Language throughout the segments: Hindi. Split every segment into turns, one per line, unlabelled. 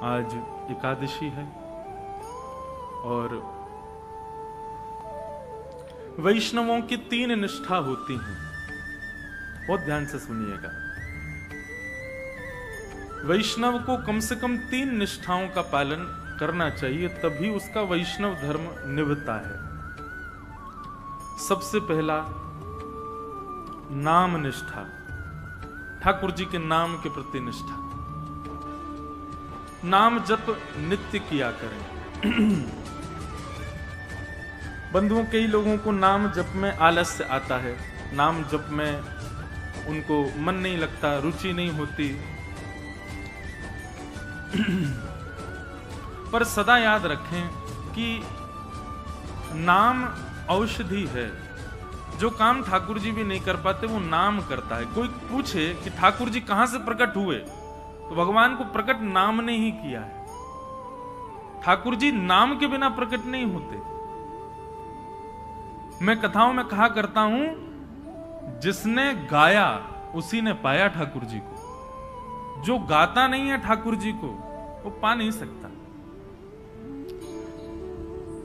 आज एकादशी है और वैष्णवों की 3 निष्ठा होती हैं। बहुत ध्यान से सुनिएगा। वैष्णव को कम से कम 3 निष्ठाओं का पालन करना चाहिए, तभी उसका वैष्णव धर्म निभता है। सबसे पहला नाम निष्ठा, ठाकुर जी के नाम के प्रति निष्ठा। नाम जप नित्य किया करें। बंधुओं, कई लोगों को नाम जप में आलस्य आता है, नाम जप में उनको मन नहीं लगता, रुचि नहीं होती। पर सदा याद रखें कि नाम औषधि है। जो काम ठाकुर जी भी नहीं कर पाते वो नाम करता है। कोई पूछे कि ठाकुर जी कहां से प्रकट हुए, तो भगवान को प्रकट नाम ने ही किया है। ठाकुर जी नाम के बिना प्रकट नहीं होते। मैं कथाओं में कहा करता हूं, जिसने गाया उसी ने पाया ठाकुर जी को। जो गाता नहीं है ठाकुर जी को, वो पा नहीं सकता।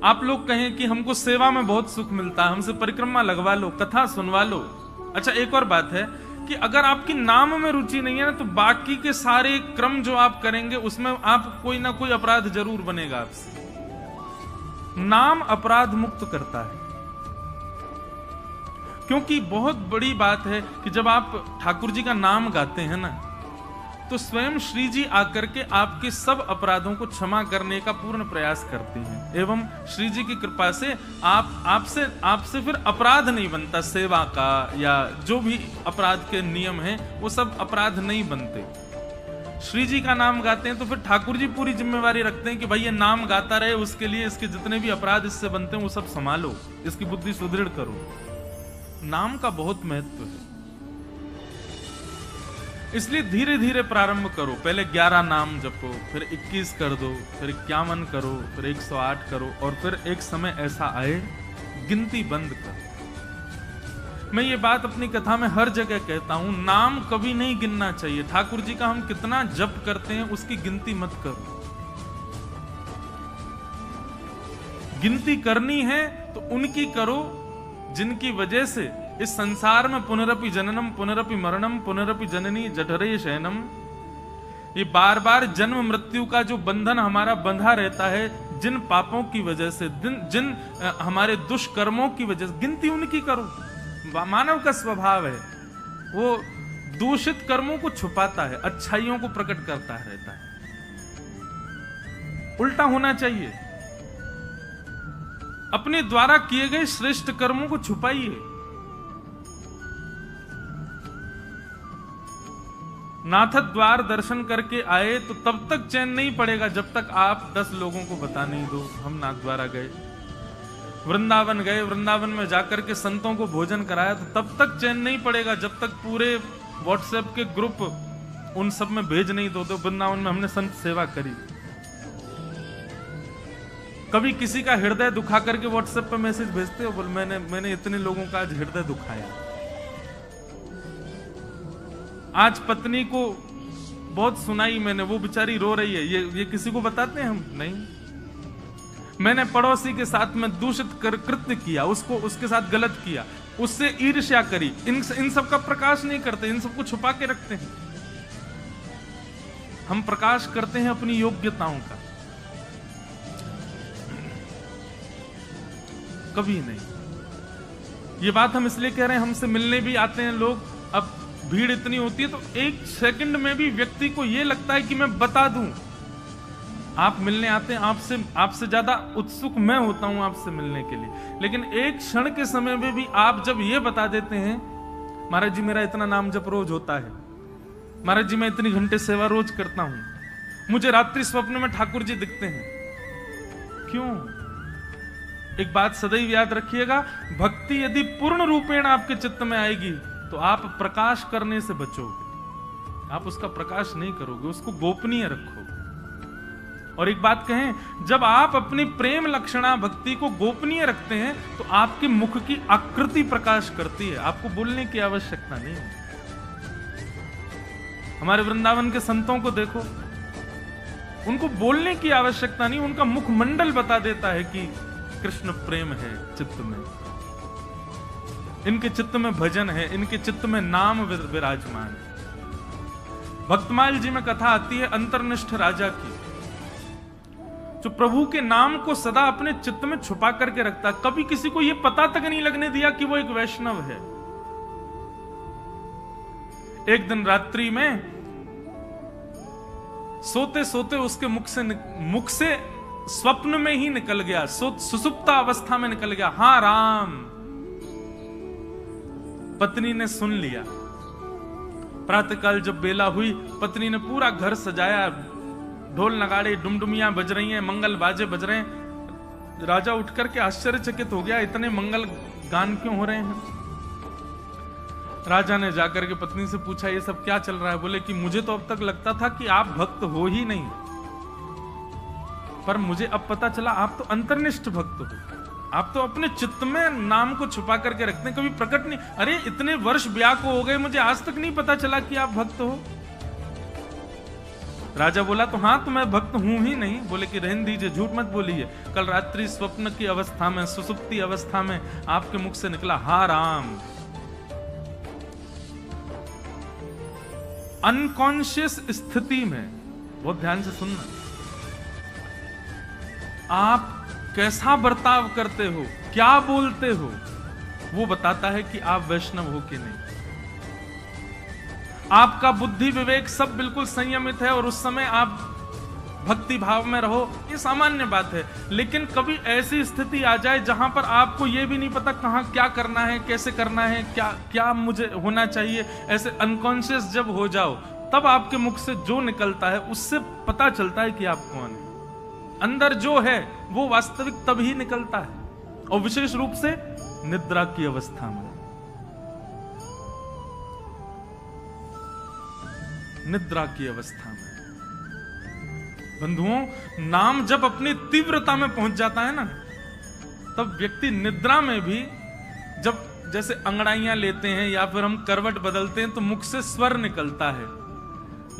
आप लोग कहें कि हमको सेवा में बहुत सुख मिलता है, हमसे परिक्रमा लगवा लो, कथा सुनवा लो। अच्छा, एक और बात है कि अगर आपकी नाम में रुचि नहीं है ना, तो बाकी के सारे क्रम जो आप करेंगे उसमें आप कोई ना कोई अपराध जरूर बनेगा आपसे। नाम अपराध मुक्त करता है। क्योंकि बहुत बड़ी बात है कि जब आप ठाकुर जी का नाम गाते हैं ना, तो स्वयं श्री जी आकर के आपके सब अपराधों को क्षमा करने का पूर्ण प्रयास करती हैं। एवं श्री जी की कृपा से आपसे फिर अपराध नहीं बनता। सेवा का या जो भी अपराध के नियम हैं, वो सब अपराध नहीं बनते। श्री जी का नाम गाते हैं तो फिर ठाकुर जी पूरी जिम्मेवारी रखते हैं कि भाई ये नाम गाता रहे, उसके लिए इसके जितने भी अपराध इससे बनते हैं वो सब संभालो, इसकी बुद्धि सुदृढ़ करो। नाम का बहुत महत्व है, इसलिए धीरे धीरे प्रारंभ करो। पहले 11 नाम जपो, फिर 21 कर दो, फिर 51 करो, फिर 108 करो, और फिर एक समय ऐसा आए गिनती बंद करो। मैं ये बात अपनी कथा में हर जगह कहता हूं, नाम कभी नहीं गिनना चाहिए। ठाकुर जी का हम कितना जप करते हैं उसकी गिनती मत करो। गिनती करनी है तो उनकी करो जिनकी वजह से इस संसार में पुनरपि जननम पुनरपि मरणम पुनरपि जननी जठरे शयनम, ये बार बार जन्म मृत्यु का जो बंधन हमारा बंधा रहता है, जिन पापों की वजह से, जिन हमारे दुष्कर्मों की वजह से, गिनती उनकी करो। मानव का स्वभाव है, वो दूषित कर्मों को छुपाता है, अच्छाइयों को प्रकट करता रहता है। उल्टा होना चाहिए। अपने द्वारा किए गए श्रेष्ठ कर्मों को छुपाइए। नाथ द्वार दर्शन करके आए तो तब तक चैन नहीं पड़ेगा जब तक आप 10 लोगों को बता नहीं दो हम नाथ द्वारा गए। वृंदावन गए, वृंदावन में जाकर के संतों को भोजन कराया तो तब तक चैन नहीं पड़ेगा जब तक पूरे व्हाट्सएप के ग्रुप उन सब में भेज नहीं दो। तो वृंदावन में हमने संत सेवा करी। कभी किसी का हृदय दुखा करके व्हाट्सएप पे मैसेज भेजते हो, बोल मैंने इतने लोगों का आज हृदय दुखाया। आज पत्नी को बहुत सुनाई मैंने, वो बेचारी रो रही है, ये किसी को बताते हैं हम? नहीं। मैंने पड़ोसी के साथ में दूषित कृत्य किया, उसके साथ गलत किया, उससे ईर्ष्या करी। इन सब का प्रकाश नहीं करते, इन सबको छुपा के रखते हैं। हम प्रकाश करते हैं अपनी योग्यताओं का, कभी नहीं। ये बात हम इसलिए कह रहे हैं, हमसे मिलने भी आते हैं लोग, अब भीड़ इतनी होती है तो 1 सेकंड में भी व्यक्ति को यह लगता है कि मैं बता दूं। आप मिलने आते हैं, आपसे ज्यादा उत्सुक मैं होता हूं आपसे मिलने के लिए, लेकिन एक क्षण के समय में भी आप जब ये बता देते हैं, महाराज जी मेरा इतना नाम जप रोज होता है, महाराज जी मैं इतनी घंटे सेवा रोज करता हूं, मुझे रात्रि स्वप्न में ठाकुर जी दिखते हैं। क्यों? एक बात सदैव याद रखिएगा, भक्ति यदि पूर्ण रूपेण आपके चित्त में आएगी तो आप प्रकाश करने से बचोगे, आप उसका प्रकाश नहीं करोगे, उसको गोपनीय रखोगे। और एक बात कहें, जब आप अपनी प्रेम लक्षणा भक्ति को गोपनीय रखते हैं तो आपके मुख की आकृति प्रकाश करती है, आपको बोलने की आवश्यकता नहीं है। हमारे वृंदावन के संतों को देखो, उनको बोलने की आवश्यकता नहीं, उनका मुखमंडल बता देता है कि कृष्ण प्रेम है चित्त में, इनके चित्त में भजन है, इनके चित्त में नाम विराजमान है। भक्तमाल जी में कथा आती है अंतर्निष्ठ राजा की, जो प्रभु के नाम को सदा अपने चित्त में छुपा करके रखता, कभी किसी को यह पता तक नहीं लगने दिया कि वो एक वैष्णव है। एक दिन रात्रि में सोते सोते उसके मुख से स्वप्न में ही निकल गया, सुसुप्ता अवस्था में निकल गया, हाँ राम। पत्नी ने सुन लिया। प्रातःकाल जब बेला हुई, पत्नी ने पूरा घर सजाया, ढोल नगाड़े डुमडुमियां बज रही हैं, मंगल बाजे बज रहे हैं। राजा उठ करके आश्चर्यचकित हो गया, इतने मंगल गान क्यों हो रहे हैं। राजा ने जाकर के पत्नी से पूछा, ये सब क्या चल रहा है। बोले कि मुझे तो अब तक लगता था कि आप भक्त हो ही नहीं, पर मुझे अब पता चला आप तो अंतर्निष्ठ भक्त हो, आप तो अपने चित्त में नाम को छुपा करके रखते हैं, कभी प्रकट नहीं। अरे इतने वर्ष ब्याह को हो गए, मुझे आज तक नहीं पता चला कि आप भक्त हो। राजा बोला, तो हाँ, तो मैं भक्त हूं ही नहीं। बोले कि रहने दीजिए, झूठ मत बोलिए, कल रात्रि स्वप्न की अवस्था में, सुसुप्ति अवस्था में आपके मुख से निकला हा राम। अनकॉन्शियस स्थिति में, बहुत ध्यान से सुनना, आप कैसा बर्ताव करते हो, क्या बोलते हो, वो बताता है कि आप वैष्णव हो कि नहीं। आपका बुद्धि विवेक सब बिल्कुल संयमित है और उस समय आप भक्ति भाव में रहो, ये सामान्य बात है। लेकिन कभी ऐसी स्थिति आ जाए जहां पर आपको ये भी नहीं पता कहां क्या करना है, कैसे करना है, क्या क्या मुझे होना चाहिए, ऐसे अनकॉन्शियस जब हो जाओ, तब आपके मुख से जो निकलता है उससे पता चलता है कि आप कौन है। अंदर जो है वो वास्तविक तब ही निकलता है, और विशेष रूप से निद्रा की अवस्था में। निद्रा की अवस्था में बंधुओं, नाम जब अपनी तीव्रता में पहुंच जाता है ना, तब व्यक्ति निद्रा में भी, जब जैसे अंगड़ाइयां लेते हैं या फिर हम करवट बदलते हैं तो मुख से स्वर निकलता है,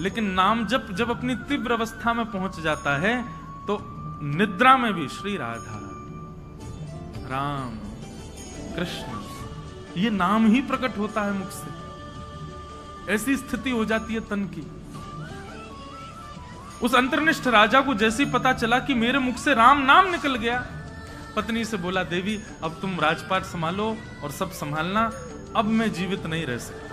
लेकिन नाम जब अपनी तीव्र अवस्था में पहुंच जाता है तो निद्रा में भी श्री राधा, राम, कृष्ण, ये नाम ही प्रकट होता है मुख से। ऐसी स्थिति हो जाती है तन की। उस अंतर्निष्ठ राजा को जैसे पता चला कि मेरे मुख से राम नाम निकल गया, पत्नी से बोला, देवी अब तुम राजपाट संभालो और सब संभालना, अब मैं जीवित नहीं रह सकता।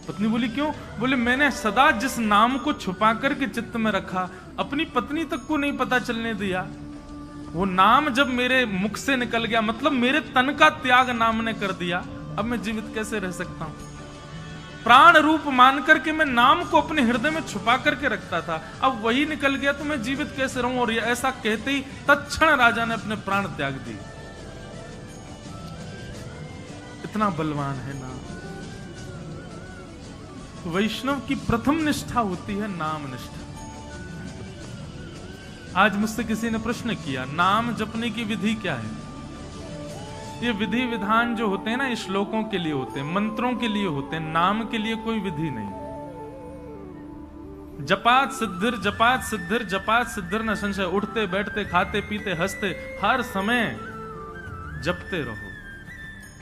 पत्नी बोली, क्यों? बोले, मैंने सदा जिस नाम को छुपा करके चित्त में रखा, अपनी पत्नी तक को नहीं पता चलने दिया, वो नाम जब मेरे मुख से निकल गया, मतलब मेरे तन का त्याग नाम ने कर दिया, अब मैं जीवित कैसे रह सकता हूं। प्राण रूप मान करके मैं नाम को अपने हृदय में छुपा करके रखता था, अब वही निकल गया तो मैं जीवित कैसे रहूं। और ऐसा कहते ही तत्क्षण राजा ने अपने प्राण त्याग दिए। इतना बलवान है नाम। वैष्णव की प्रथम निष्ठा होती है नाम निष्ठा। आज मुझसे किसी ने प्रश्न किया, नाम जपने की विधि क्या है? ये विधि विधान जो होते हैं ना, ये श्लोकों के लिए होते हैं, मंत्रों के लिए होते हैं, नाम के लिए कोई विधि नहीं। जपात सिद्धिर जपात सिद्धिर जपात सिद्धिर न संशय। उठते बैठते खाते पीते हंसते हर समय जपते रहो।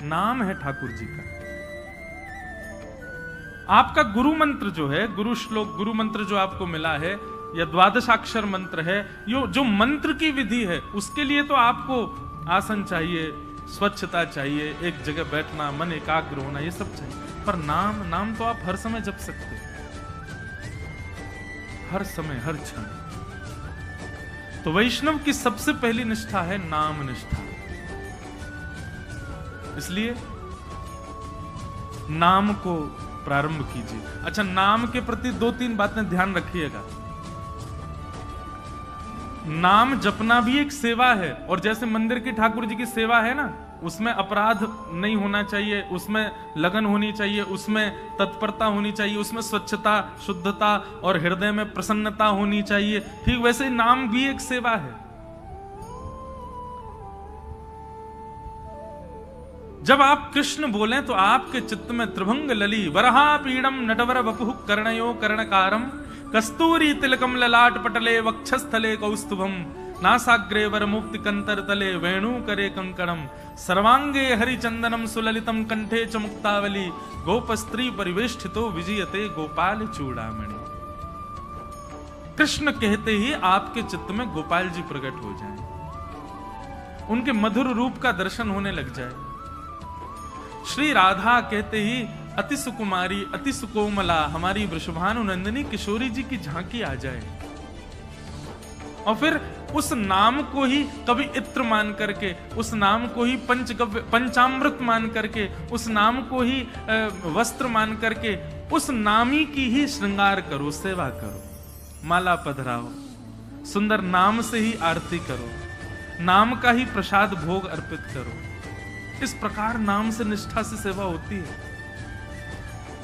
नाम है ठाकुर जी का। आपका गुरु मंत्र जो है, गुरु श्लोक, गुरु मंत्र जो आपको मिला है, या द्वादशाक्षर मंत्र है, यो जो मंत्र की विधि है, उसके लिए तो आपको आसन चाहिए, स्वच्छता चाहिए, एक जगह बैठना, मन एकाग्र होना, ये सब चाहिए। पर नाम तो आप हर समय जप सकते हो, हर समय, हर क्षण। तो वैष्णव की सबसे पहली निष्ठा है नाम निष्ठा। इसलिए नाम को प्रारंभ कीजिए। अच्छा, नाम के प्रति 2-3 बातें ध्यान रखिएगा। नाम जपना भी एक सेवा है, और जैसे मंदिर की ठाकुर जी की सेवा है ना, उसमें अपराध नहीं होना चाहिए, उसमें लगन होनी चाहिए, उसमें तत्परता होनी चाहिए, उसमें स्वच्छता, शुद्धता और हृदय में प्रसन्नता होनी चाहिए। ठीक वैसे नाम भी एक सेवा है। जब आप कृष्ण बोलें तो आपके चित्त में त्रिभंग लली वरहा पीड़म नटवर वपुः कर्णयो कर्णकारम कस्तूरी तिलकम ललाट पटले वक्षस्थले कौस्तुभम नासाग्रे वर मुक्ति कंतर तले वेणु करे कंकणम सर्वांगे हरिचंदनम सुललितम कंठे च मुक्तावली गोप स्त्री परिवेष्टितो विजयते गोपाल चूड़ामणि। कृष्ण कहते ही आपके चित्त में गोपाल जी प्रकट हो जाएं, उनके मधुर रूप का दर्शन होने लग जाए। श्री राधा कहते ही अति सुकुमारी अति सुकोमला हमारी वृषभानु नंदिनी किशोरी जी की झांकी आ जाए, और फिर उस नाम को ही कभी इत्र मान करके, उस नाम को ही पंचामृत मान करके, उस नाम को ही वस्त्र मान करके, उस नामी की ही श्रृंगार करो, सेवा करो, माला पधराओ, सुंदर नाम से ही आरती करो, नाम का ही प्रसाद भोग अर्पित करो। इस प्रकार नाम से निष्ठा से सेवा होती है।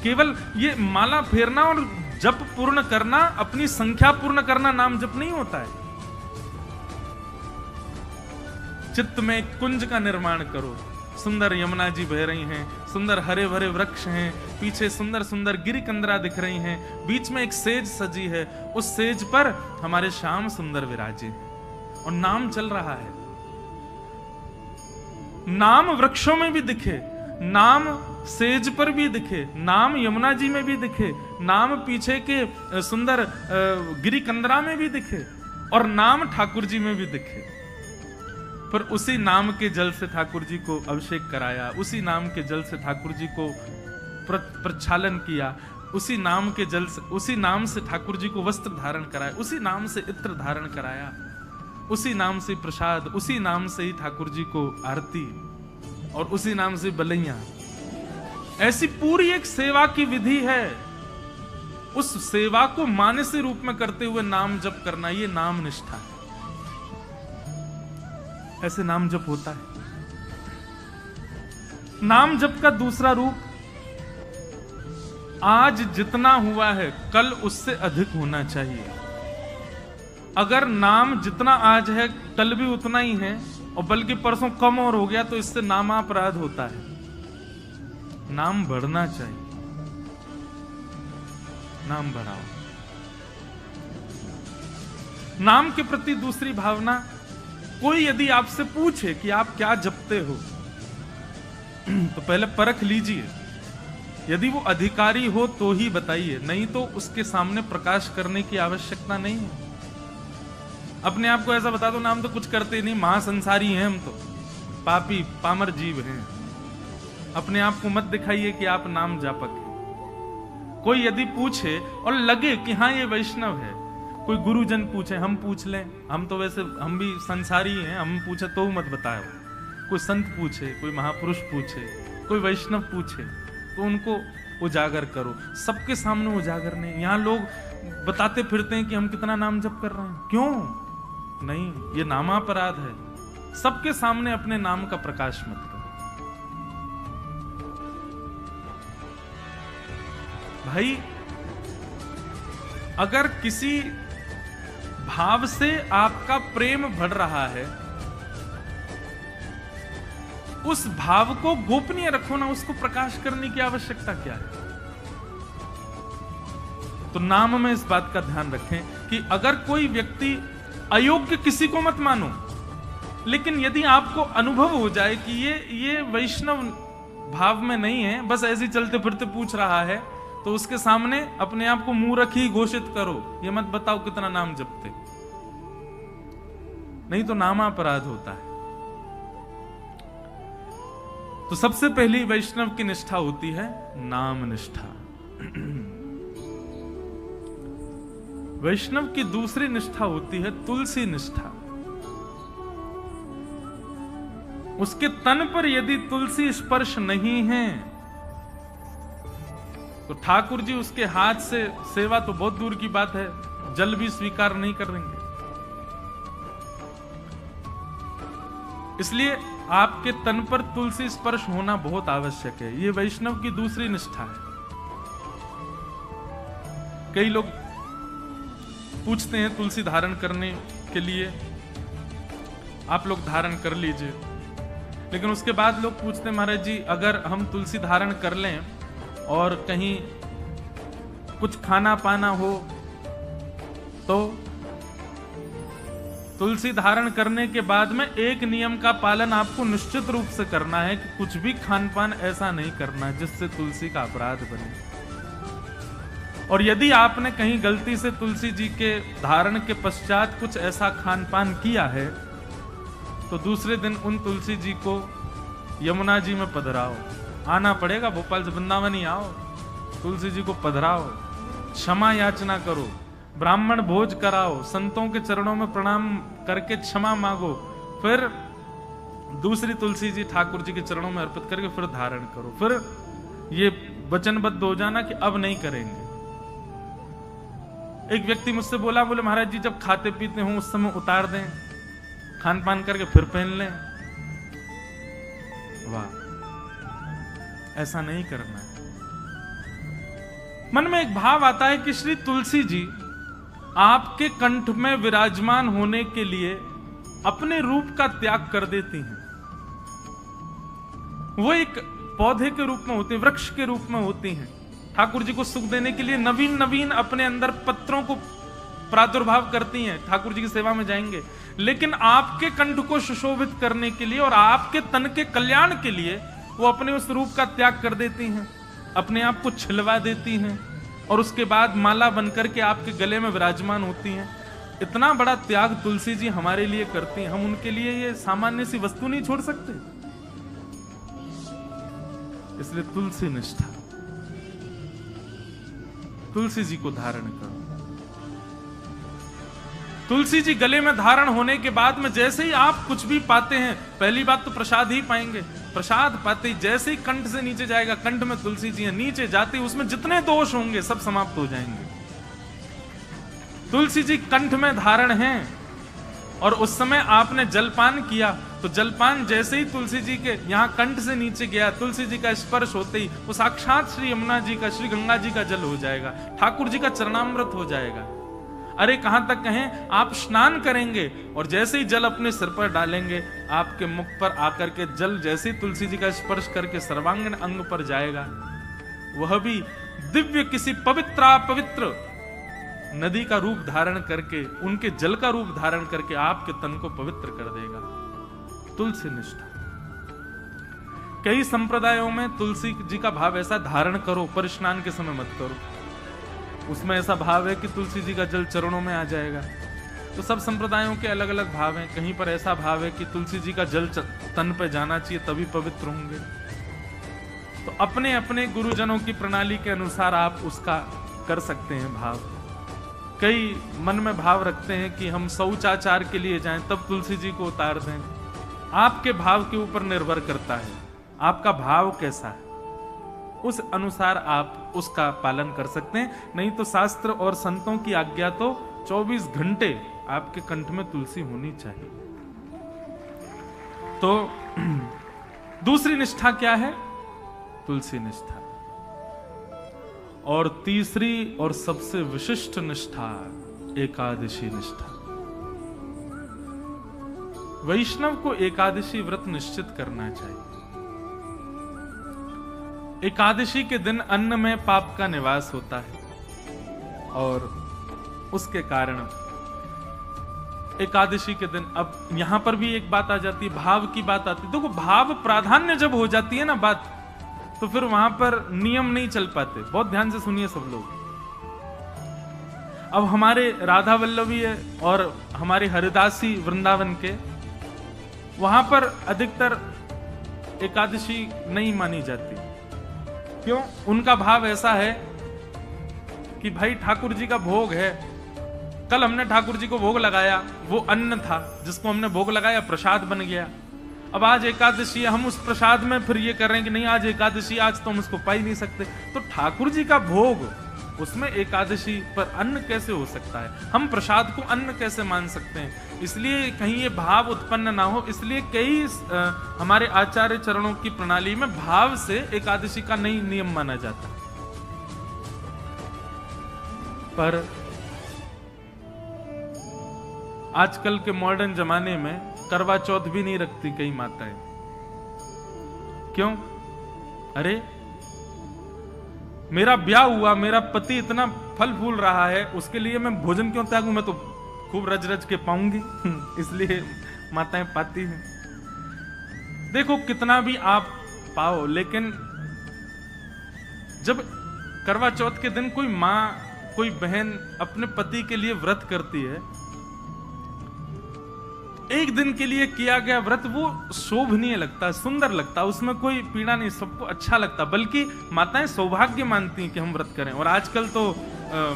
केवल ये माला फेरना और जप पूर्ण करना, अपनी संख्या पूर्ण करना नाम जप नहीं होता है। चित्त में एक कुंज का निर्माण करो, सुंदर यमुना जी बह रही हैं, सुंदर हरे भरे वृक्ष हैं, पीछे सुंदर सुंदर गिरिकंदरा दिख रही हैं, बीच में एक सेज सजी है, उस सेज पर हमारे श्याम सुंदर विराजे हैं और नाम चल रहा है। नाम वृक्षों में भी दिखे, नाम सेज पर भी दिखे, नाम यमुना जी में भी दिखे, नाम पीछे के सुंदर गिरिकंदरा में भी दिखे, और नाम ठाकुर जी में भी दिखे। पर उसी नाम के जल से ठाकुर जी को अभिषेक कराया, उसी नाम के जल से ठाकुर जी को प्रक्षालन किया, उसी नाम के जल से, उसी नाम से ठाकुर जी को वस्त्र धारण कराया, उसी नाम से इत्र धारण कराया, उसी नाम से प्रसाद, उसी नाम से ही ठाकुर जी को आरती, और उसी नाम से बलैया। ऐसी पूरी एक सेवा की विधि है। उस सेवा को मानसी रूप में करते हुए नाम जप करना, ये नाम निष्ठा है। ऐसे नाम जप होता है। नाम जप का दूसरा रूप, आज जितना हुआ है कल उससे अधिक होना चाहिए। अगर नाम जितना आज है कल भी उतना ही है, और बल्कि परसों कम और हो गया, तो इससे नामापराध होता है। नाम बढ़ना चाहिए, नाम बढ़ाओ। नाम के प्रति दूसरी भावना, कोई यदि आपसे पूछे कि आप क्या जपते हो, तो पहले परख लीजिए। यदि वो अधिकारी हो तो ही बताइए, नहीं तो उसके सामने प्रकाश करने की आवश्यकता नहीं है। अपने आप को ऐसा बता दो, नाम तो कुछ करते ही नहीं, महासंसारी हैं हम, तो पापी पामर जीव हैं। अपने आप को मत दिखाइए कि आप नाम जापक हैं। कोई यदि पूछे और लगे कि हाँ ये वैष्णव है, कोई गुरुजन पूछे, हम पूछ लें, हम तो वैसे हम भी संसारी हैं, हम पूछे तो मत बताओ। कोई संत पूछे, कोई महापुरुष पूछे, कोई वैष्णव पूछे, तो उनको उजागर करो। सबके सामने उजागर नहीं। यहाँ लोग बताते फिरते हैं कि हम कितना नाम जप कर रहे हैं, क्यों नहीं, ये नामापराध है। सबके सामने अपने नाम का प्रकाश मत करो। भाई, अगर किसी भाव से आपका प्रेम बढ़ रहा है, उस भाव को गोपनीय रखो ना, उसको प्रकाश करने की आवश्यकता क्या है। तो नाम में इस बात का ध्यान रखें कि अगर कोई व्यक्ति अयोग्य, किसी को मत मानो, लेकिन यदि आपको अनुभव हो जाए कि ये वैष्णव भाव में नहीं है, बस ऐसे चलते फिरते पूछ रहा है, तो उसके सामने अपने आप को मूर्ख ही घोषित करो। ये मत बताओ कितना नाम जपते, नहीं तो नामापराध होता है। तो सबसे पहली वैष्णव की निष्ठा होती है नाम निष्ठा। वैष्णव की दूसरी निष्ठा होती है तुलसी निष्ठा। उसके तन पर यदि तुलसी स्पर्श नहीं है, तो ठाकुर जी उसके हाथ से सेवा तो बहुत दूर की बात है, जल भी स्वीकार नहीं करेंगे। इसलिए आपके तन पर तुलसी स्पर्श होना बहुत आवश्यक है। ये वैष्णव की दूसरी निष्ठा है। कई लोग पूछते हैं तुलसी धारण करने के लिए, आप लोग धारण कर लीजिए, लेकिन उसके बाद लोग पूछते हैं महाराज जी, अगर हम तुलसी धारण कर लें और कहीं कुछ खाना पाना हो तो तुलसी धारण करने के बाद में एक नियम का पालन आपको निश्चित रूप से करना है कि कुछ भी खान पान ऐसा नहीं करना जिससे तुलसी का अपराध बने। और यदि आपने कहीं गलती से तुलसी जी के धारण के पश्चात कुछ ऐसा खान पान किया है तो दूसरे दिन उन तुलसी जी को यमुना जी में पधराओ, आना पड़ेगा, भोपाल से वृंदावन ही आओ, तुलसी जी को पधराओ, क्षमा याचना करो, ब्राह्मण भोज कराओ, संतों के चरणों में प्रणाम करके क्षमा मांगो, फिर दूसरी तुलसी जी ठाकुर जी के चरणों में अर्पित करके फिर धारण करो, फिर ये वचनबद्ध हो जाना कि अब नहीं करेंगे। एक व्यक्ति मुझसे बोला, बोले महाराज जी जब खाते पीते हो उस समय उतार दें, खान पान करके फिर पहन लें। वाह, ऐसा नहीं करना है। मन में एक भाव आता है कि श्री तुलसी जी आपके कंठ में विराजमान होने के लिए अपने रूप का त्याग कर देती हैं। वो एक पौधे के रूप में होती है, वृक्ष के रूप में होती हैं। ठाकुर जी को सुख देने के लिए नवीन नवीन अपने अंदर पत्रों को प्रादुर्भाव करती हैं, ठाकुर जी की सेवा में जाएंगे। लेकिन आपके कंठ को सुशोभित करने के लिए और आपके तन के कल्याण के लिए वो अपने उस रूप का त्याग कर देती हैं, अपने आप को छिलवा देती हैं और उसके बाद माला बनकर के आपके गले में विराजमान होती हैं। इतना बड़ा त्याग तुलसी जी हमारे लिए करती हैं, हम उनके लिए ये सामान्य सी वस्तु नहीं छोड़ सकते। इसलिए तुलसी निष्ठा, तुलसी जी को धारण करो। तुलसी जी गले में धारण होने के बाद में जैसे ही आप कुछ भी पाते हैं, पहली बात तो प्रसाद ही पाएंगे। प्रसाद पाते ही जैसे ही कंठ से नीचे जाएगा, कंठ में तुलसी जी है, नीचे जाते ही उसमें जितने दोष होंगे सब समाप्त हो जाएंगे। तुलसी जी कंठ में धारण हैं और उस समय आपने जलपान किया तो जलपान जैसे ही तुलसी जी के यहां कंठ से नीचे गया, तुलसी जी का स्पर्श होते ही वो साक्षात श्री यमुना जी का, श्री गंगा जी का जल हो जाएगा, ठाकुर जी का चरणामृत हो जाएगा। अरे कहां तक कहें, आप स्नान करेंगे और जैसे ही जल अपने सिर पर डालेंगे, आपके मुख पर आकर के जल जैसे ही तुलसी जी का स्पर्श करके सर्वांगीण अंग पर जाएगा, वह भी दिव्य किसी पवित्र नदी का रूप धारण करके, उनके जल का रूप धारण करके आपके तन को पवित्र कर देगा। तुलसी निष्ठा। कई संप्रदायों में तुलसी जी का भाव ऐसा, धारण करो पर स्नान के समय मत करो। उसमें ऐसा भाव है कि तुलसी जी का जल चरणों में आ जाएगा। तो सब संप्रदायों के अलग अलग भाव हैं। कहीं पर ऐसा भाव है कि तुलसी जी का जल तन पे जाना चाहिए तभी पवित्र होंगे। तो अपने अपने गुरुजनों की प्रणाली के अनुसार आप उसका कर सकते हैं भाव। कई मन में भाव रखते हैं कि हम शौचाचार के लिए जाएं तब तुलसी जी को उतार दें। आपके भाव के ऊपर निर्भर करता है, आपका भाव कैसा है, उस अनुसार आप उसका पालन कर सकते हैं। नहीं तो शास्त्र और संतों की आज्ञा तो 24 घंटे आपके कंठ में तुलसी होनी चाहिए। तो दूसरी निष्ठा क्या है? तुलसी निष्ठा। और तीसरी और सबसे विशिष्ट निष्ठा एकादशी निष्ठा। वैष्णव को एकादशी व्रत निश्चित करना चाहिए। एकादशी के दिन अन्न में पाप का निवास होता है और उसके कारण एकादशी के दिन, अब यहां पर भी एक बात आ जाती है, भाव की बात आती है। देखो, भाव प्राधान्य जब हो जाती है ना बात, तो फिर वहां पर नियम नहीं चल पाते। बहुत ध्यान से सुनिए सब लोग। अब हमारे राधा वल्लभी है और हमारे हरिदासी वृंदावन के, वहां पर अधिकतर एकादशी नहीं मानी जाती। क्यों? उनका भाव ऐसा है कि भाई ठाकुर जी का भोग है, कल हमने ठाकुर जी को भोग लगाया, वो अन्न था जिसको हमने भोग लगाया, प्रसाद बन गया। अब आज एकादशी है, हम उस प्रसाद में फिर ये कर रहे हैं कि नहीं आज एकादशी, आज तो हम उसको पा ही नहीं सकते। तो ठाकुर जी का भोग, उसमें एकादशी पर अन्न कैसे हो सकता है? हम प्रसाद को अन्न कैसे मान सकते हैं? इसलिए कहीं ये भाव उत्पन्न ना हो, इसलिए कई हमारे आचार्य चरणों की प्रणाली में भाव से एकादशी का नहीं नियम माना जाता। पर आजकल के मॉडर्न जमाने में करवा चौथ भी नहीं रखती कई माताएं। क्यों? अरे मेरा ब्याह हुआ, मेरा पति इतना फल फूल रहा है उसके लिए मैं भोजन क्यों त्यागूं? मैं तो खूब रज रज के पाऊंगी इसलिए माताएं पाती हैं। देखो कितना भी आप पाओ, लेकिन जब करवा चौथ के दिन कोई माँ कोई बहन अपने पति के लिए व्रत करती है, एक दिन के लिए किया गया व्रत वो शोभनीय लगता है, सुंदर लगता है, उसमें कोई पीड़ा नहीं, सबको अच्छा लगता, बल्कि माताएं सौभाग्य मानती हैं कि हम व्रत करें। और आजकल तो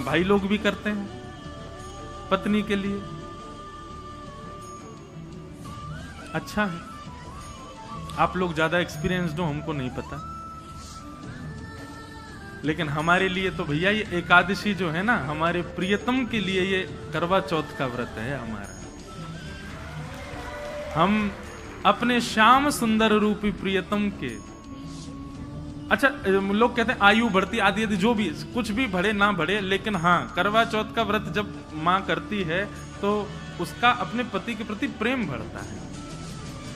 भाई लोग भी करते हैं पत्नी के लिए। अच्छा है, आप लोग ज्यादा एक्सपीरियंस्ड हो, हमको नहीं पता, लेकिन हमारे लिए तो भैया ये एकादशी जो है ना, हमारे प्रियतम के लिए ये करवा चौथ का व्रत है हमारा। हम अपने श्याम सुंदर रूपी प्रियतम के, अच्छा लोग कहते हैं आयु बढ़ती आदि आदि, जो भी कुछ भी बढ़े ना बढ़े, लेकिन हाँ करवा चौथ का व्रत जब माँ करती है तो उसका अपने पति के प्रति प्रेम बढ़ता है।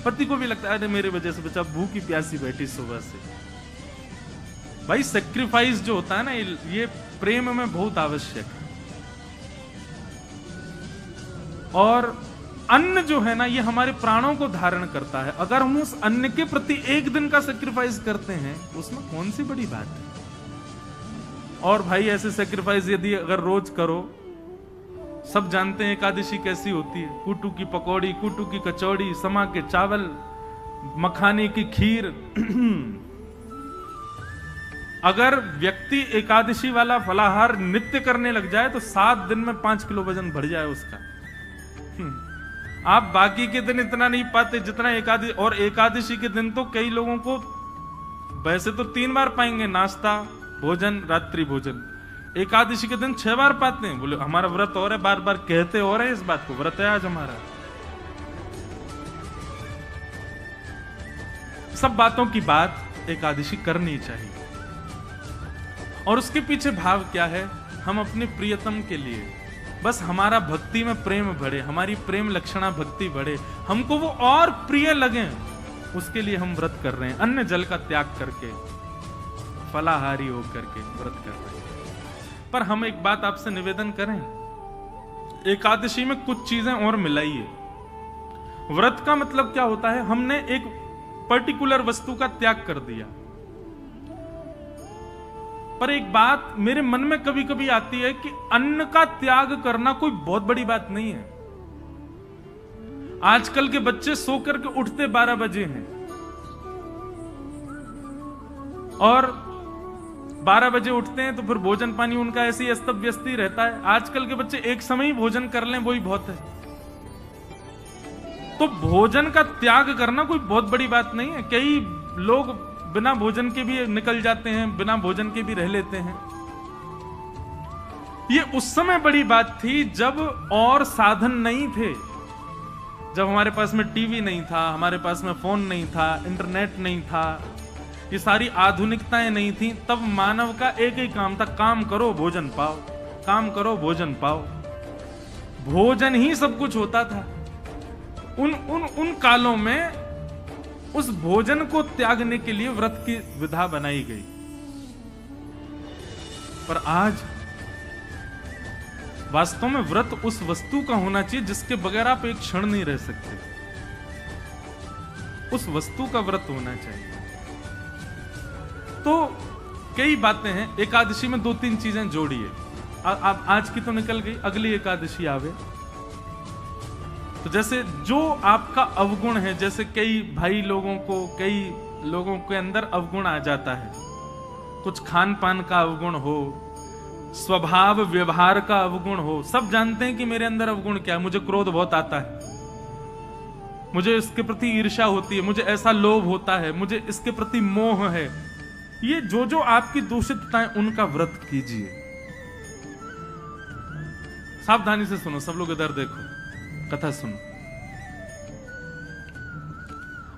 पति को भी लगता है अरे मेरे वजह से बच्चा भूखी प्यासी बैठी सुबह से। भाई सेक्रीफाइस जो होता है ना, ये प्रेम में बहुत आवश्यक है। और अन्न जो है ना, ये हमारे प्राणों को धारण करता है। अगर हम उस अन्न के प्रति एक दिन का सेक्रीफाइस करते हैं, उसमें कौन सी बड़ी बात है। और भाई ऐसे सेक्रीफाइस यदि अगर रोज करो, सब जानते हैं एकादशी कैसी होती है, कुटू की पकौड़ी, कुटू की कचौड़ी, समा के चावल, मखाने की खीर अगर व्यक्ति एकादशी वाला फलाहार नित्य करने लग जाए तो 7 दिन में 5 किलो वजन बढ़ जाए उसका। आप बाकी के दिन इतना नहीं पाते जितना एकादशी, और एकादशी के दिन तो कई लोगों को वैसे तो 3 बार पाएंगे, नाश्ता, भोजन, रात्रि भोजन। एकादशी के दिन 6 बार पाते हैं। बोले हमारा व्रत और है, बार बार कहते और है इस बात को, व्रत है आज हमारा। सब बातों की बात एकादशी करनी चाहिए। और उसके पीछे भाव क्या है? हम अपने प्रियतम के लिए, बस हमारा भक्ति में प्रेम बढ़े, हमारी प्रेम लक्षणा भक्ति बढ़े, हमको वो और प्रिय लगे, उसके लिए हम व्रत कर रहे हैं। अन्न जल का त्याग करके, फलाहारी होकर के व्रत कर रहे हैं। पर हम एक बात आपसे निवेदन करें, एकादशी में कुछ चीजें और मिलाइए। व्रत का मतलब क्या होता है? हमने एक पर्टिकुलर वस्तु का त्याग कर दिया। पर एक बात मेरे मन में कभी कभी आती है कि अन्न का त्याग करना कोई बहुत बड़ी बात नहीं है। आजकल के बच्चे सो करके उठते 12 बजे हैं और 12 बजे उठते हैं तो फिर भोजन पानी उनका ऐसे ही अस्त व्यस्त ही रहता है। आजकल के बच्चे एक समय ही भोजन कर लें वही बहुत है। तो भोजन का त्याग करना कोई बहुत बड़ी बात नहीं है। कई लोग बिना भोजन के भी निकल जाते हैं, बिना भोजन के भी रह लेते हैं। ये उस समय बड़ी बात थी जब और साधन नहीं थे, जब हमारे पास में टीवी नहीं था, हमारे पास में फोन नहीं था, इंटरनेट नहीं था, ये सारी आधुनिकताएं नहीं थी। तब मानव का एक ही काम था, काम करो भोजन पाओ, काम करो भोजन पाओ। भोजन ही सब कुछ होता था। उन कालों में उस भोजन को त्यागने के लिए व्रत की विधा बनाई गई। पर आज वास्तव में व्रत उस वस्तु का होना चाहिए जिसके बगैर आप एक क्षण नहीं रह सकते। उस वस्तु का व्रत होना चाहिए। तो कई बातें हैं। एकादशी में 2-3 चीजें जोड़िए। आप आज की तो निकल गई, अगली एकादशी आवे तो जैसे जो आपका अवगुण है, जैसे कई भाई लोगों को, कई लोगों के अंदर अवगुण आ जाता है। कुछ खान पान का अवगुण हो, स्वभाव व्यवहार का अवगुण हो। सब जानते हैं कि मेरे अंदर अवगुण क्या है। मुझे क्रोध बहुत आता है, मुझे इसके प्रति ईर्ष्या होती है, मुझे ऐसा लोभ होता है, मुझे इसके प्रति मोह है। ये जो आपकी दूषितताएं, उनका व्रत कीजिए। सावधानी से सुनो, सब लोग इधर देखो, कथा सुनो।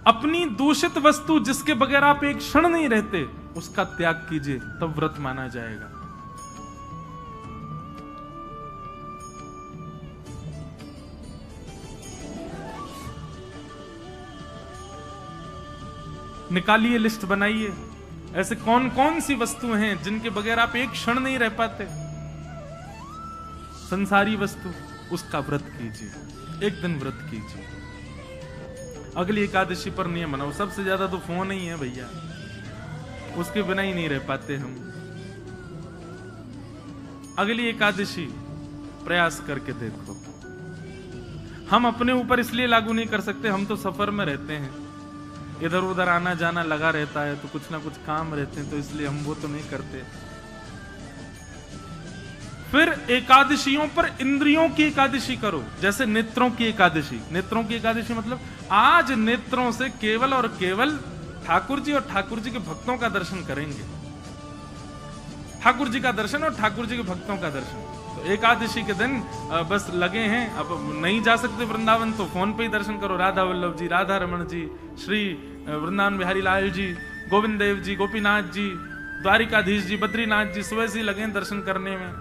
अपनी दूषित वस्तु जिसके बगैर आप एक क्षण नहीं रहते, उसका त्याग कीजिए, तब व्रत माना जाएगा। निकालिए, लिस्ट बनाइए, ऐसे कौन कौन सी वस्तुएं हैं जिनके बगैर आप एक क्षण नहीं रह पाते। संसारी वस्तु, उसका व्रत कीजिए, एक दिन व्रत कीजिए। अगली एकादशी पर नियम बनाओ। सबसे ज्यादा तो फोन ही है भैया, उसके बिना ही नहीं रह पाते हम। अगली एकादशी प्रयास करके देखो। हम अपने ऊपर इसलिए लागू नहीं कर सकते, हम तो सफर में रहते हैं, इधर उधर आना जाना लगा रहता है, तो कुछ ना कुछ काम रहते हैं, तो इसलिए हम वो तो नहीं करते। फिर एकादशियों पर इंद्रियों की एकादशी करो, जैसे नेत्रों की एकादशी। नेत्रों की एकादशी मतलब आज नेत्रों से केवल और केवल ठाकुर जी और ठाकुर जी के भक्तों का दर्शन करेंगे। ठाकुर जी का दर्शन और ठाकुर जी के भक्तों का दर्शन। तो एकादशी के दिन बस लगे हैं, अब नहीं जा सकते वृंदावन तो फोन पे ही दर्शन करो। राधा वल्लभ जी, राधा रमन जी, श्री वृंदावन बिहारी लाल जी, गोविंद देव जी, गोपीनाथ जी, द्वारिकाधीश जी, बद्रीनाथ जी, सुबह से लगे दर्शन करने में।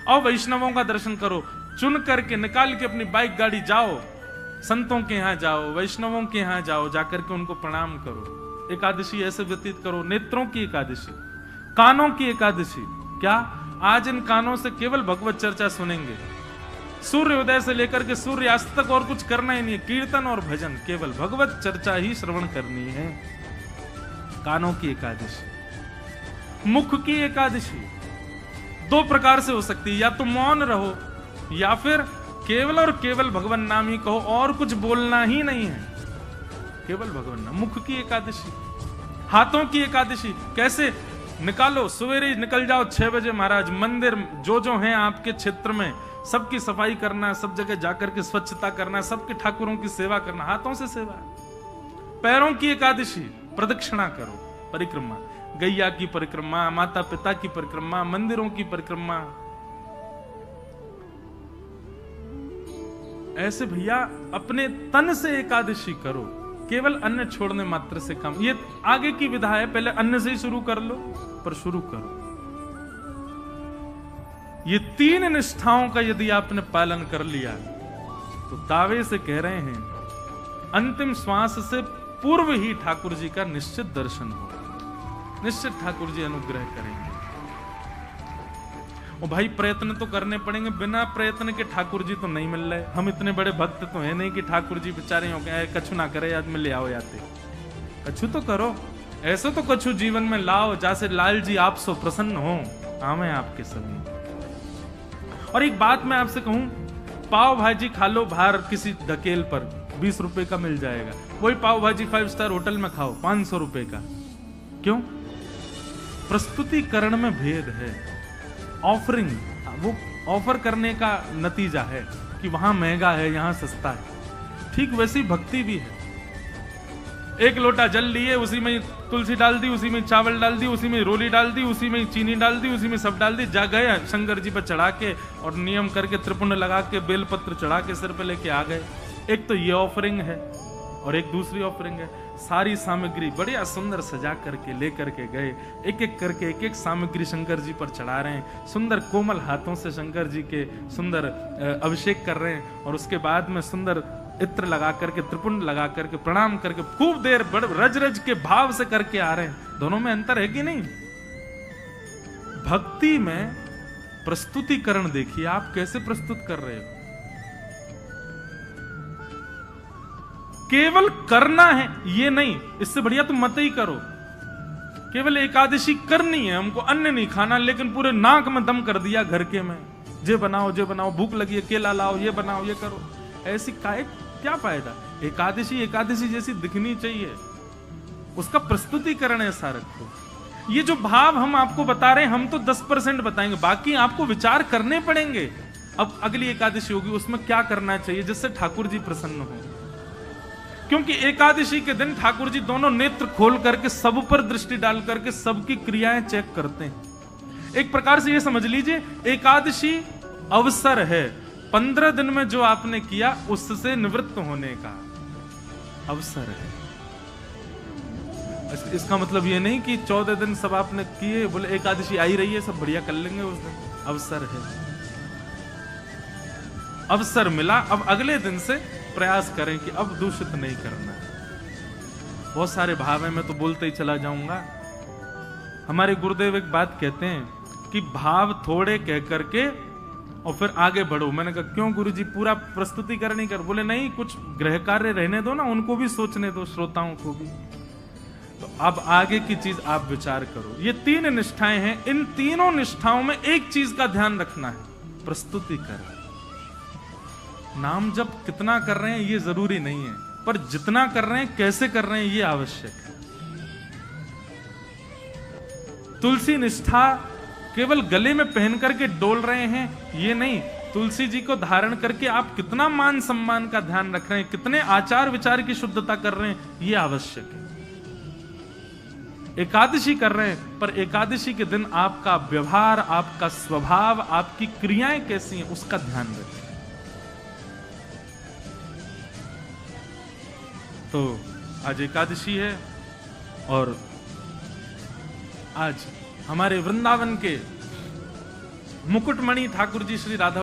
और वैष्णवों का दर्शन करो, चुन करके निकाल के अपनी बाइक गाड़ी जाओ, संतों के यहाँ जाओ, वैष्णवों के यहाँ जाओ, जाकर के उनको प्रणाम करो। एकादशी ऐसे व्यतीत करो। नेत्रों की एकादशी, कानों की एकादशी। क्या आज इन कानों से केवल भगवत चर्चा सुनेंगे। सूर्योदय से लेकर के सूर्यास्त तक और कुछ करना ही नहीं है, कीर्तन और भजन, केवल भगवत चर्चा ही श्रवण करनी है। कानों की एकादशी। मुख की एकादशी दो प्रकार से हो सकती है, या तो मौन रहो या फिर केवल और केवल भगवान नाम ही कहो और कुछ बोलना ही नहीं है, केवल भगवान नाम। मुख की एकादशी। हाथों की एकादशी कैसे निकालो, सवेरे निकल जाओ 6 बजे महाराज, मंदिर जो हैं आपके क्षेत्र में सबकी सफाई करना, सब जगह जाकर के स्वच्छता करना, सबके ठाकुरों की सेवा करना, हाथों से सेवा। पैरों की एकादशी, प्रदक्षिणा करो, परिक्रमा, गैया की परिक्रमा, माता पिता की परिक्रमा, मंदिरों की परिक्रमा। ऐसे भैया अपने तन से एकादशी करो, केवल अन्न छोड़ने मात्र से काम। ये आगे की विधा है, पहले अन्न से ही शुरू कर लो, पर शुरू करो। ये 3 निष्ठाओं का यदि आपने पालन कर लिया तो दावे से कह रहे हैं अंतिम श्वास से पूर्व ही ठाकुर जी का निश्चित दर्शन हो, निश्चित ठाकुर जी अनुग्रह करेंगे। और भाई प्रयत्न तो करने पड़ेंगे, बिना प्रयत्न के ठाकुर जी तो नहीं मिल रहे। हम इतने बड़े भक्त तो है नहीं कि ठाकुर जी बेचारे हो गए कछु ना करे याद में ले आओ याते। कछु तो करो, ऐसे तो कछु जीवन में लाओ जैसे लाल जी आप सो प्रसन्न हो। आम है आपके सभी। और एक बात मैं आपसे कहूं, पाव भाजी खा लो बाहर किसी धकेल पर, 20 रुपए का मिल जाएगा। वही पाव भाजी 5 स्टार होटल में खाओ 500 रुपए का। क्यों? प्रस्तुतिकरण में भेद है। ऑफरिंग, वो ऑफर करने का नतीजा है कि वहां महंगा है, यहां सस्ता है। ठीक वैसी भक्ति भी है। एक लोटा जल लिए, उसी में तुलसी डाल दी, उसी में चावल डाल दी, उसी में रोली डाल दी, उसी में चीनी डाल दी, उसी में सब डाल दी, जा गए शंकर जी पर चढ़ा के और नियम करके त्रिपुंड लगा के बेलपत्र चढ़ा के सिर पे लेके आ गए। एक तो ये ऑफरिंग है और एक दूसरी ऑफरिंग है, सारी सामग्री बढ़िया सुंदर सजा करके लेकर के गए, एक एक करके एक एक सामग्री शंकर जी पर चढ़ा रहे हैं, सुंदर कोमल हाथों से शंकर जी के सुंदर अभिषेक कर रहे हैं, और उसके बाद में सुंदर इत्र लगा करके त्रिपुंड लगा करके प्रणाम करके खूब देर बड़ रज रज के भाव से करके आ रहे हैं। दोनों में अंतर है कि नहीं? भक्ति में प्रस्तुतिकरण देखिए आप कैसे प्रस्तुत कर रहे हो। केवल करना है ये नहीं, इससे बढ़िया तुम मत ही करो। केवल एकादशी करनी है, हमको अन्न नहीं खाना, लेकिन पूरे नाक में दम कर दिया घर के में, जे बनाओ, भूख लगी है केला लाओ, ये बनाओ, ये करो। ऐसी क्या फायदा? एकादशी एकादशी जैसी दिखनी चाहिए, उसका प्रस्तुतिकरण ऐसा रखो। ये जो भाव हम आपको बता रहे हैं, हम तो 10% बताएंगे, बाकी आपको विचार करने पड़ेंगे। अब अगली एकादशी होगी, उसमें क्या करना चाहिए जिससे ठाकुर जी प्रसन्न हो। क्योंकि एकादशी के दिन ठाकुर जी दोनों नेत्र खोल करके सब पर दृष्टि डाल करके सबकी क्रियाएं चेक करते हैं। एक प्रकार से ये समझ लीजिए एकादशी अवसर है, 15 दिन में जो आपने किया उससे निवृत्त होने का अवसर है। इसका मतलब ये नहीं कि 14 दिन सब आपने किए, बोले एकादशी आई रही है सब बढ़िया कर लेंगे उस दिन। अवसर है, अवसर मिला, अब अगले दिन से प्रयास करें कि अब दूषित नहीं करना। बहुत सारे भाव है, मैं तो बोलते ही चला जाऊंगा। हमारे गुरुदेव एक बात कहते हैं कि भाव थोड़े कह करके और फिर आगे बढ़ो। मैंने कहा क्यों गुरुजी, पूरा प्रस्तुति करनी कर? बोले नहीं, कुछ गृह कार्य रहने दो ना, उनको भी सोचने दो, श्रोताओं को भी। तो अब आगे की चीज आप विचार करो। ये 3 निष्ठाएं हैं, इन तीनों निष्ठाओं में एक चीज का ध्यान रखना है, प्रस्तुति कर। नाम जप कितना कर रहे हैं ये जरूरी नहीं है, पर जितना कर रहे हैं, कैसे कर रहे हैं, ये आवश्यक है। तुलसी निष्ठा केवल गले में पहन करके डोल रहे हैं ये नहीं, तुलसी जी को धारण करके आप कितना मान सम्मान का ध्यान रख रहे हैं, कितने आचार विचार की शुद्धता कर रहे हैं, ये आवश्यक है। एकादशी कर रहे हैं, पर एकादशी के दिन आपका व्यवहार, आपका स्वभाव, आपकी क्रियाएं कैसी हैं, उसका ध्यान रखें। तो आज एकादशी है और आज हमारे वृंदावन के मुकुटमणि ठाकुर जी श्री राधा